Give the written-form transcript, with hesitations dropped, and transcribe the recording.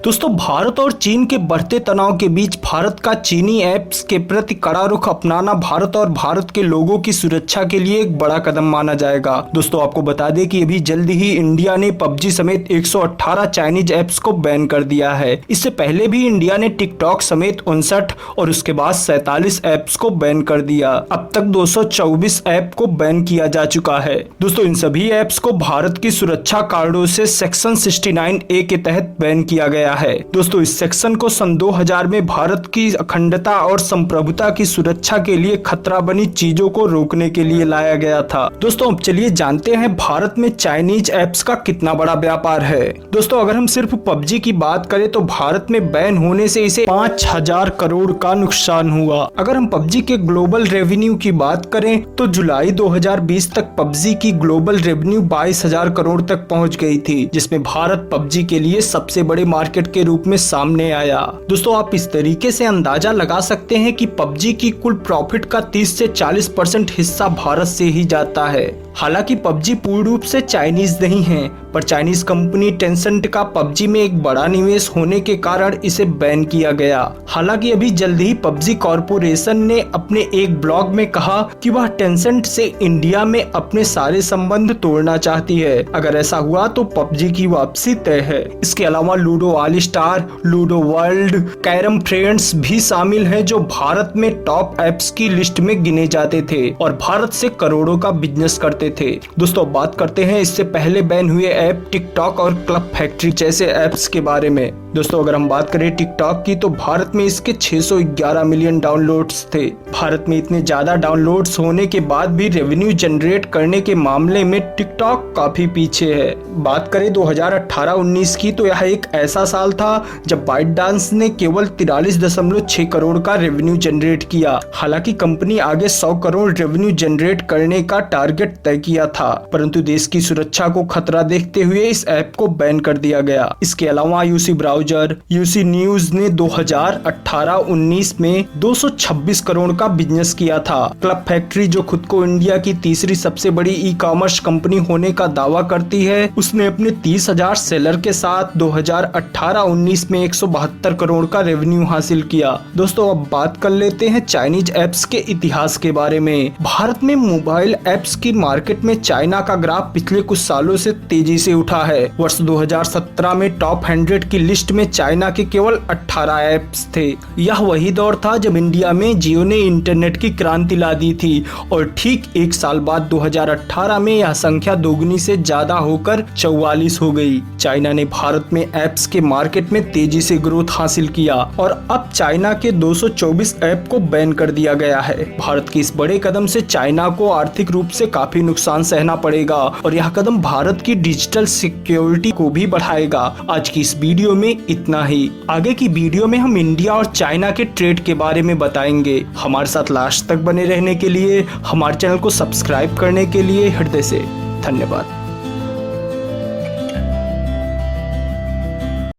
दोस्तों, भारत और चीन के बढ़ते तनाव के बीच भारत का चीनी ऐप्स के प्रति कड़ा रुख अपनाना भारत और भारत के लोगों की सुरक्षा के लिए एक बड़ा कदम माना जाएगा। दोस्तों, आपको बता दें कि अभी जल्दी ही इंडिया ने पबजी समेत 118 चाइनीज ऐप्स को बैन कर दिया है। इससे पहले भी इंडिया ने टिकटॉक समेत 59 और उसके बाद 47 ऐप्स को बैन कर दिया। अब तक 224 ऐप को बैन किया जा चुका है। दोस्तों, इन सभी ऐप्स को भारत की सुरक्षा कारणों से सेक्शन 69A के तहत बैन किया गया है। दोस्तों, इस सेक्शन को सन 2000 में भारत की अखंडता और संप्रभुता की सुरक्षा के लिए खतरा बनी चीजों को रोकने के लिए लाया गया था। दोस्तों, अब चलिए जानते हैं भारत में चाइनीज ऐप्स का कितना बड़ा व्यापार है। दोस्तों, अगर हम सिर्फ पबजी की बात करें तो भारत में बैन होने से इसे 5000 करोड़ का नुकसान हुआ। अगर हम पबजी के ग्लोबल रेवेन्यू की बात करें तो जुलाई 2020 तक पबजी की ग्लोबल रेवेन्यू 22,000 करोड़ तक पहुंच गई थी, जिसमें भारत पबजी के लिए सबसे बड़े मार्केट के रूप में सामने आया। दोस्तों, आप इस तरीके से अंदाजा लगा सकते हैं कि पबजी की कुल प्रॉफिट का 30 से 40% हिस्सा भारत से ही जाता है। हालांकि पबजी पूर्ण रूप से चाइनीज नहीं है, पर चाइनीज कंपनी टेंसेंट का पबजी में एक बड़ा निवेश होने के कारण इसे बैन किया गया। हालांकि अभी जल्द ही पबजी कॉरपोरेशन ने अपने एक ब्लॉग में कहा कि वह टेंसेंट से इंडिया में अपने सारे संबंध तोड़ना चाहती है। अगर ऐसा हुआ तो पबजी की वापसी तय है। इसके अलावा ludo all star, ludo world, carrom friends भी शामिल है, जो भारत में टॉप ऐप्स की लिस्ट में गिने जाते थे और भारत से करोड़ों का बिजनेस करते थे। दोस्तों, बात करते हैं इससे पहले बैन हुए ऐप टिकटॉक और क्लब फैक्ट्री जैसे ऐप्स के बारे में। दोस्तों, अगर हम बात करें टिकटॉक की तो भारत में इसके 611 मिलियन डाउनलोड्स थे। भारत में इतने ज्यादा डाउनलोड्स होने के बाद भी रेवेन्यू जनरेट करने के मामले में टिकटॉक काफी पीछे है। बात करें 2018-19 की तो यह एक ऐसा साल था जब बाइट डांस ने केवल 43.6 करोड़ का रेवेन्यू जनरेट किया। हालांकि कंपनी आगे 100 करोड़ रेवेन्यू जनरेट करने का टारगेट तय किया था, परंतु देश की सुरक्षा को खतरा देखते हुए इस ऐप को बैन कर दिया गया। इसके अलावा यूसी ब्राउजर, यूसी न्यूज ने 2018-19 में 226 करोड़ का बिजनेस किया था। क्लब फैक्ट्री, जो खुद को इंडिया की तीसरी सबसे बड़ी ई कॉमर्स कंपनी होने का दावा करती है, उसने अपने 30,000 सेलर के साथ 2018-19 में 172 करोड़ का रेवेन्यू हासिल किया। दोस्तों, अब बात कर लेते हैं चाइनीज ऐप्स के इतिहास के बारे में। भारत में मोबाइल ऐप्स की मार्केट में चाइना का ग्राफ पिछले कुछ सालों से तेजी से उठा है। वर्ष 2017 में टॉप 100 की लिस्ट में चाइना के केवल 18 ऐप्स थे। यह वही दौर था जब इंडिया में जियो ने इंटरनेट की क्रांति ला दी थी और ठीक एक साल बाद 2018 में यह संख्या दोगुनी से ज्यादा होकर 44 हो गई। चाइना ने भारत में ऐप्स के मार्केट में तेजी से ग्रोथ हासिल किया और अब चाइना के 224 ऐप को बैन कर दिया गया है। भारत के इस बड़े कदम से चाइना को आर्थिक रूप से काफी नुकसान सहना पड़ेगा और यह कदम भारत की डिजिटल सिक्योरिटी को भी बढ़ाएगा। आज की इस वीडियो में इतना ही। आगे की वीडियो में हम इंडिया और चाइना के ट्रेड के बारे में बताएंगे। हमारे साथ लास्ट तक बने रहने के लिए, हमारे चैनल को सब्सक्राइब करने के लिए हृदय से धन्यवाद।